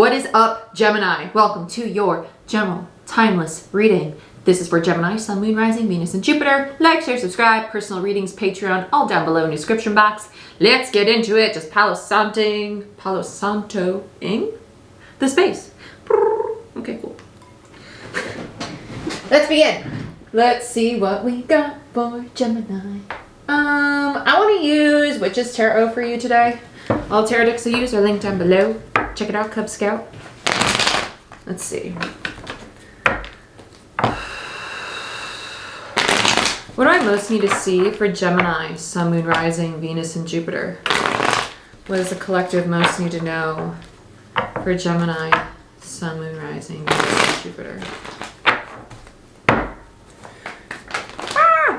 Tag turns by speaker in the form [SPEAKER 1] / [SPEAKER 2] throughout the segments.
[SPEAKER 1] What is up, Gemini? Welcome to your general timeless reading. This is for Gemini, Sun, Moon, Rising, Venus, and Jupiter. Like, share, subscribe, personal readings, Patreon, all down below in the description box. Let's get into it. Just Palo Santoing the space. Okay, cool. Let's begin. Let's see what we got for Gemini. I want to use Witch's Tarot for you today. All tarot decks I use are linked down below. Check it out, Cub Scout. Let's see. What do I most need to see for Gemini, Sun, Moon, Rising, Venus, and Jupiter? What does the collective most need to know for Gemini, Sun, Moon, Rising, Venus, and Jupiter?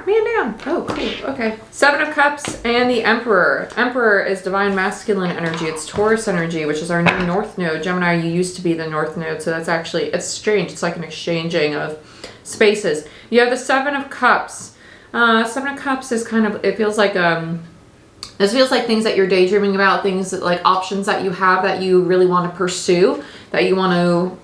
[SPEAKER 1] Man down. Oh, cool. Okay. Seven of Cups and the Emperor. Emperor is divine masculine energy. It's Taurus energy, which is our new North Node. Gemini, you used to be the North Node, so that's actually, it's strange. It's like an exchanging of spaces. You have the Seven of Cups. Seven of Cups is kind of, it feels like, this feels like things that you're daydreaming about, things that, like options that you have that you really want to pursue, that you want to,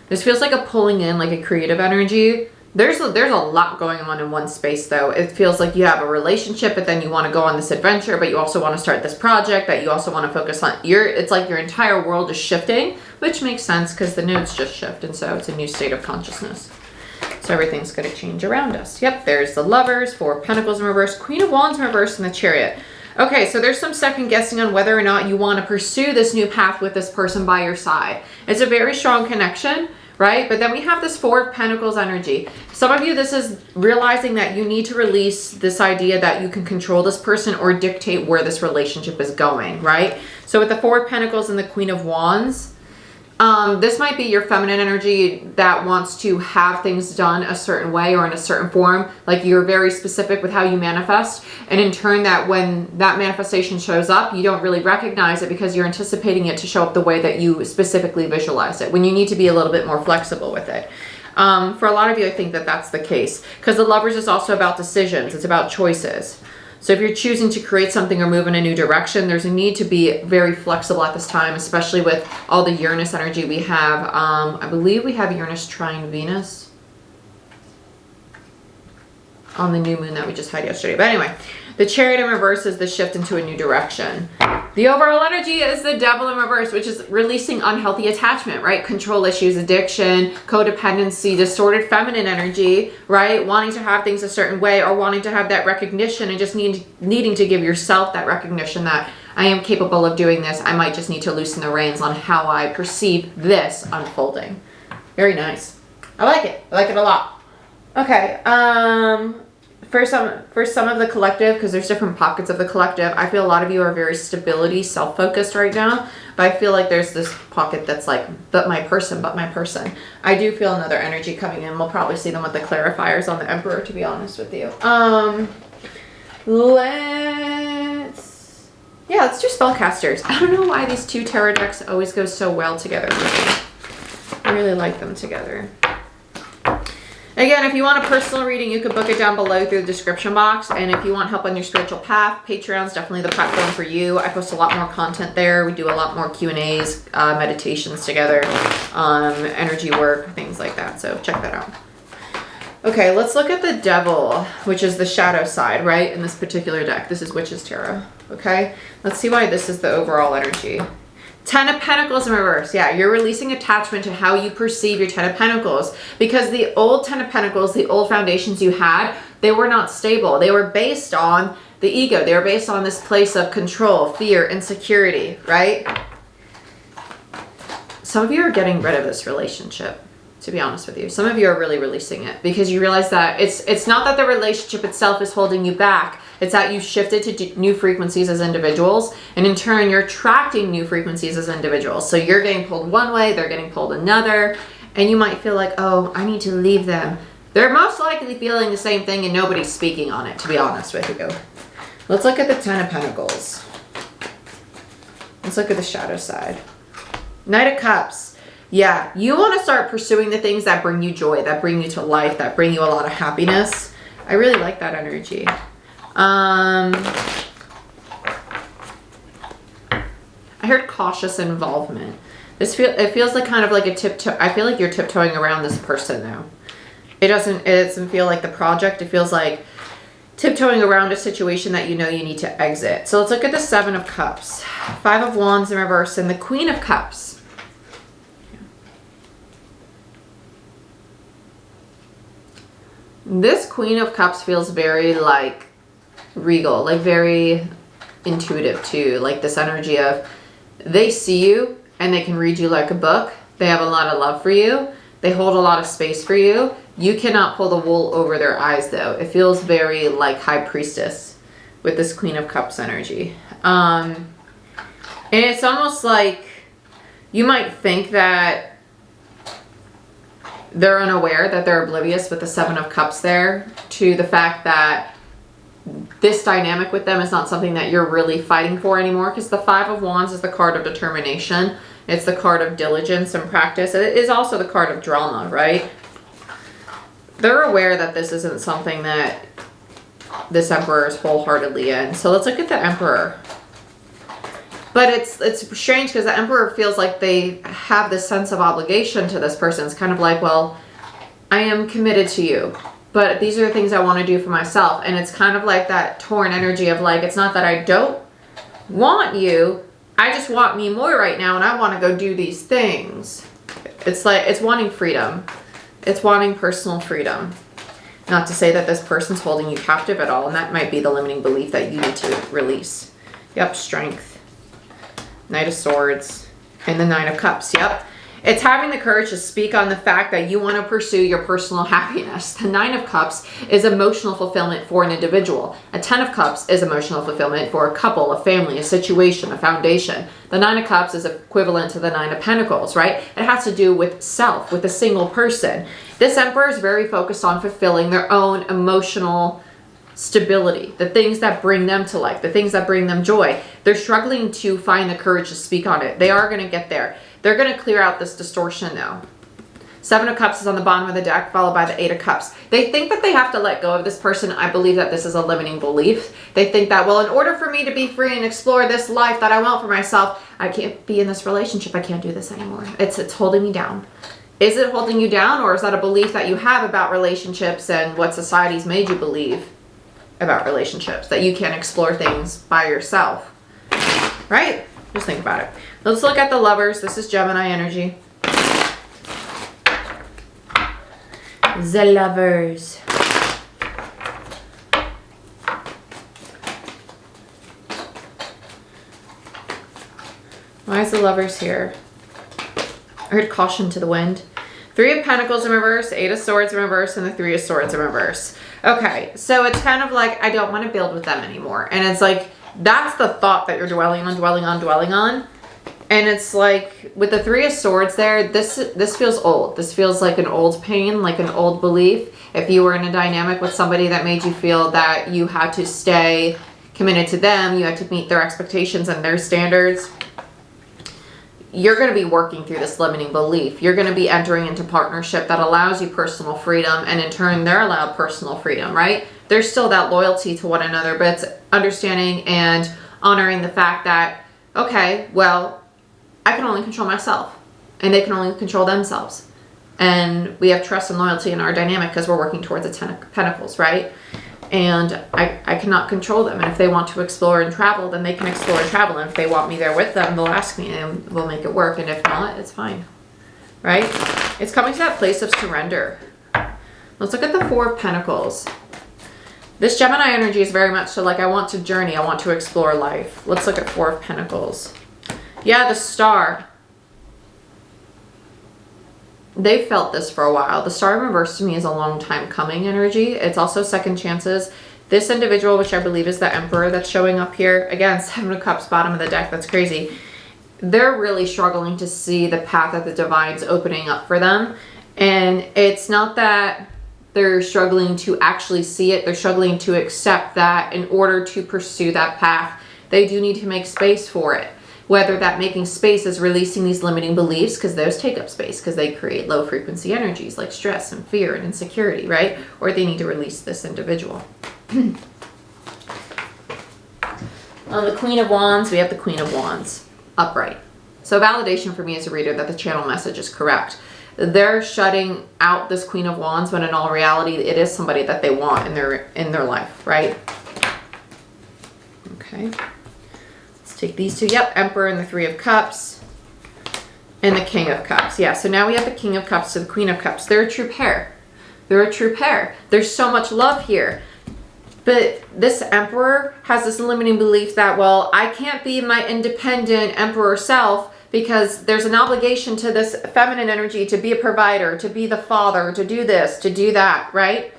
[SPEAKER 1] this feels like a pulling in, like a creative energy. There's a lot going on in one space though. It feels like you have a relationship, but then you want to go on this adventure, but you also want to start this project that you also want to focus on. It's like your entire world is shifting, which makes sense because the nodes just shift, and so it's a new state of consciousness. So everything's going to change around us. Yep, there's the Lovers, Four of Pentacles in reverse, Queen of Wands in reverse, and the Chariot. Okay, so there's some second guessing on whether or not you want to pursue this new path with this person by your side. It's a very strong connection, right? But then we have this Four of Pentacles energy. Some of you, this is realizing that you need to release this idea that you can control this person or dictate where this relationship is going, right? So with the Four of Pentacles and the Queen of Wands, this might be your feminine energy that wants to have things done a certain way or in a certain form. Like you're very specific with how you manifest. And in turn, that when that manifestation shows up, you don't really recognize it because you're anticipating it to show up the way that you specifically visualize it, when you need to be a little bit more flexible with it. For a lot of you, I think that that's the case because the Lovers is also about decisions. It's about choices. So if you're choosing to create something or move in a new direction, there's a need to be very flexible at this time, especially with all the Uranus energy we have. I believe we have Uranus trine Venus on the new moon that we just had yesterday. But anyway, the Chariot in reverse is the shift into a new direction. The overall energy is the Devil in reverse, which is releasing unhealthy attachment, right? Control issues, addiction, codependency, distorted feminine energy, right? Wanting to have things a certain way or wanting to have that recognition and just needing to give yourself that recognition that I am capable of doing this. I might just need to loosen the reins on how I perceive this unfolding. Very nice. I like it. I like it a lot. Okay. For some of the collective, because there's different pockets of the collective, I feel a lot of you are very stability, self-focused right now. But I feel like there's this pocket that's like, but my person. I do feel another energy coming in. We'll probably see them with the clarifiers on the Emperor, to be honest with you. Let's do spellcasters. I don't know why these two tarot decks always go so well together with me. I really like them together. Again, if you want a personal reading, you can book it down below through the description box. And if you want help on your spiritual path, Patreon's definitely the platform for you. I post a lot more content there. We do a lot more Q&As, meditations together, energy work, things like that. So check that out. Okay, let's look at the Devil, which is the shadow side, right? In this particular deck. This is Witch's Tarot. Okay, let's see why this is the overall energy. Ten of Pentacles in reverse. Yeah, you're releasing attachment to how you perceive your Ten of Pentacles, because the old Ten of Pentacles, the old foundations you had, they were not stable. They were based on the ego. They were based on this place of control, fear, insecurity, right? Some of you are getting rid of this relationship, to be honest with you. Some of you are really releasing it because you realize that it's not that the relationship itself is holding you back. It's that you've shifted to new frequencies as individuals, and in turn, you're attracting new frequencies as individuals. So you're getting pulled one way, they're getting pulled another, and you might feel like, oh, I need to leave them. They're most likely feeling the same thing and nobody's speaking on it, to be honest with you. Let's look at the Ten of Pentacles. Let's look at the shadow side. Knight of Cups. Yeah, you want to start pursuing the things that bring you joy, that bring you to life, that bring you a lot of happiness. I really like that energy. I heard cautious involvement. It feels like kind of like a tiptoe. I feel like you're tiptoeing around this person though. It doesn't feel like the project. It feels like tiptoeing around a situation that you know you need to exit. So let's look at the 7 of Cups, 5 of Wands in reverse, and the Queen of Cups. This Queen of Cups feels very like regal, like very intuitive too. Like this energy of they see you and they can read you like a book. They have a lot of love for you. They hold a lot of space for you. You cannot pull the wool over their eyes though. It feels very like High Priestess with this Queen of Cups energy. And it's almost like you might think that they're unaware, that they're oblivious with the 7 of Cups there to the fact that this dynamic with them is not something that you're really fighting for anymore, because the 5 of Wands is the card of determination. It's the card of diligence and practice. It is also the card of drama, right? They're aware that this isn't something that this Emperor is wholeheartedly in. So let's look at the Emperor. But it's strange because the Emperor feels like they have this sense of obligation to this person. It's kind of like, well, I am committed to you, but these are the things I want to do for myself. And it's kind of like that torn energy of like, it's not that I don't want you, I just want me more right now and I want to go do these things. It's like, it's wanting freedom. It's wanting personal freedom. Not to say that this person's holding you captive at all, and that might be the limiting belief that you need to release. Yep, Strength. Knight of Swords. And the 9 of Cups, yep. It's having the courage to speak on the fact that you want to pursue your personal happiness. The 9 of Cups is emotional fulfillment for an individual. A 10 of Cups is emotional fulfillment for a couple, a family, a situation, a foundation. The 9 of Cups is equivalent to the 9 of Pentacles, right? It has to do with self, with a single person. This Emperor is very focused on fulfilling their own emotional stability, the things that bring them to life, the things that bring them joy. They're struggling to find the courage to speak on it. They are going to get there. They're going to clear out this distortion though. 7 of Cups is on the bottom of the deck, followed by the 8 of Cups. They think that they have to let go of this person. I believe that this is a limiting belief. They think that, well, in order for me to be free and explore this life that I want for myself, I can't be in this relationship. I can't do this anymore. It's holding me down. Is it holding you down, or is that a belief that you have about relationships and what society's made you believe about relationships, that you can't explore things by yourself, right? Just think about it. Let's look at the Lovers. This is Gemini energy. The Lovers. Why is the Lovers here? I heard caution to the wind. 3 of Pentacles in reverse, 8 of Swords in reverse, and the 3 of Swords in reverse. Okay, so it's kind of like, I don't want to build with them anymore. And it's like, that's the thought that you're dwelling on. And it's like, with the 3 of Swords there, this feels old. This feels like an old pain, like an old belief. If you were in a dynamic with somebody that made you feel that you had to stay committed to them, you had to meet their expectations and their standards, you're going to be working through this limiting belief. You're going to be entering into partnership that allows you personal freedom, and in turn, they're allowed personal freedom, right? There's still that loyalty to one another, but it's understanding and honoring the fact that, okay, well, I can only control myself, and they can only control themselves. And we have trust and loyalty in our dynamic because we're working towards a 10 of Pentacles, right? And I cannot control them. And if they want to explore and travel, then they can explore and travel. And if they want me there with them, they'll ask me and we'll make it work. And if not, it's fine, right? It's coming to that place of surrender. Let's look at the 4 of Pentacles. This Gemini energy is very much so like, I want to journey. I want to explore life. Let's look at 4 of Pentacles. Yeah, the Star. They felt this for a while. The Star in reverse to me is a long time coming energy. It's also second chances. This individual, which I believe is the Emperor that's showing up here. Again, 7 of Cups, bottom of the deck. That's crazy. They're really struggling to see the path that the Divine's opening up for them. And it's not that they're struggling to actually see it. They're struggling to accept that in order to pursue that path, they do need to make space for it. Whether that making space is releasing these limiting beliefs, because those take up space because they create low frequency energies like stress and fear and insecurity, right? Or they need to release this individual. On the Queen of Wands, we have the Queen of Wands upright. So validation for me as a reader that the channel message is correct. They're shutting out this Queen of Wands, when in all reality, it is somebody that they want in their life, right? Okay. Let's take these two. Yep, Emperor and the Three of Cups. And the King of Cups. Yeah, so now we have the King of Cups to the Queen of Cups. They're a true pair. They're a true pair. There's so much love here. But this Emperor has this limiting belief that, well, I can't be my independent Emperor self because there's an obligation to this feminine energy to be a provider, to be the father, to do this, to do that, right?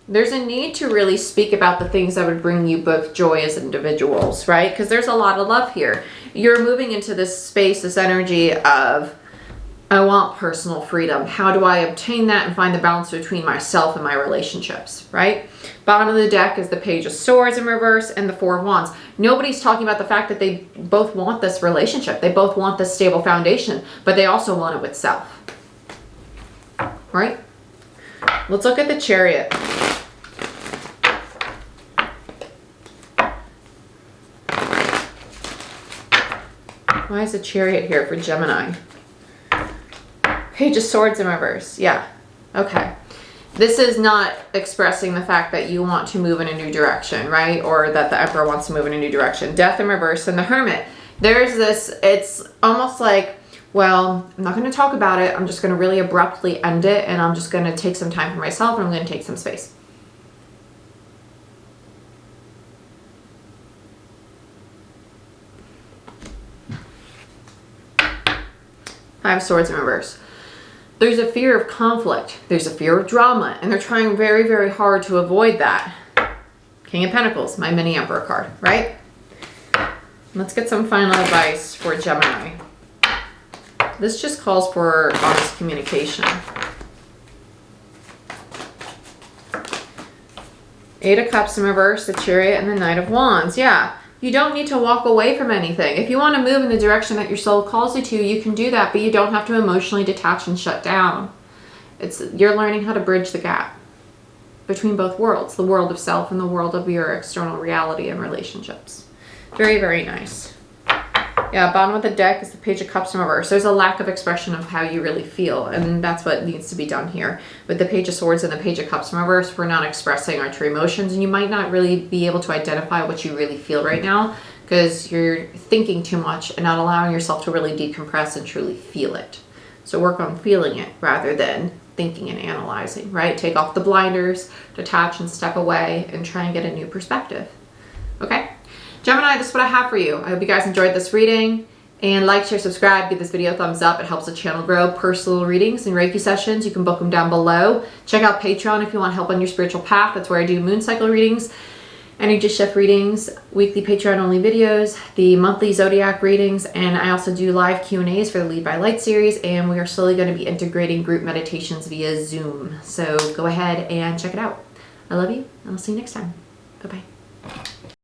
[SPEAKER 1] There's a need to really speak about the things that would bring you both joy as individuals, right? Because there's a lot of love here. You're moving into this space, this energy of, I want personal freedom. How do I obtain that and find the balance between myself and my relationships, right? Bottom of the deck is the Page of Swords in reverse and the Four of Wands. Nobody's talking about the fact that they both want this relationship. They both want this stable foundation, but they also want it with self, right? Let's look at the Chariot. Why is the Chariot here for Gemini? Page of Swords in reverse. Yeah. Okay. This is not expressing the fact that you want to move in a new direction, right? Or that the Emperor wants to move in a new direction. Death in reverse and the Hermit. There's this, it's almost like, well, I'm not going to talk about it. I'm just going to really abruptly end it. And I'm just going to take some time for myself. And I'm going to take some space. Five of Swords in reverse. There's a fear of conflict. There's a fear of drama. And they're trying very, very hard to avoid that. King of Pentacles, my mini Emperor card, right? Let's get some final advice for Gemini. This just calls for honest communication. Eight of Cups in reverse, the Chariot, and the Knight of Wands. Yeah. You don't need to walk away from anything. If you want to move in the direction that your soul calls you to, you can do that, but you don't have to emotionally detach and shut down. You're learning how to bridge the gap between both worlds, the world of self and the world of your external reality and relationships. Very, very nice. Yeah, bottom of the deck is the Page of Cups in reverse. There's a lack of expression of how you really feel, and that's what needs to be done here. With the Page of Swords and the Page of Cups in reverse, we're not expressing our true emotions, and you might not really be able to identify what you really feel right now because you're thinking too much and not allowing yourself to really decompress and truly feel it. So work on feeling it rather than thinking and analyzing, right? Take off the blinders, detach and step away, and try and get a new perspective. Okay? Gemini, this is what I have for you. I hope you guys enjoyed this reading. And like, share, subscribe, give this video a thumbs up. It helps the channel grow. Personal readings and Reiki sessions, you can book them down below. Check out Patreon if you want help on your spiritual path. That's where I do moon cycle readings, energy shift readings, weekly Patreon only videos, the monthly zodiac readings, and I also do live Q&As for the Lead by Light series, and we are slowly going to be integrating group meditations via Zoom. So go ahead and check it out. I love you, and I'll see you next time. Bye-bye.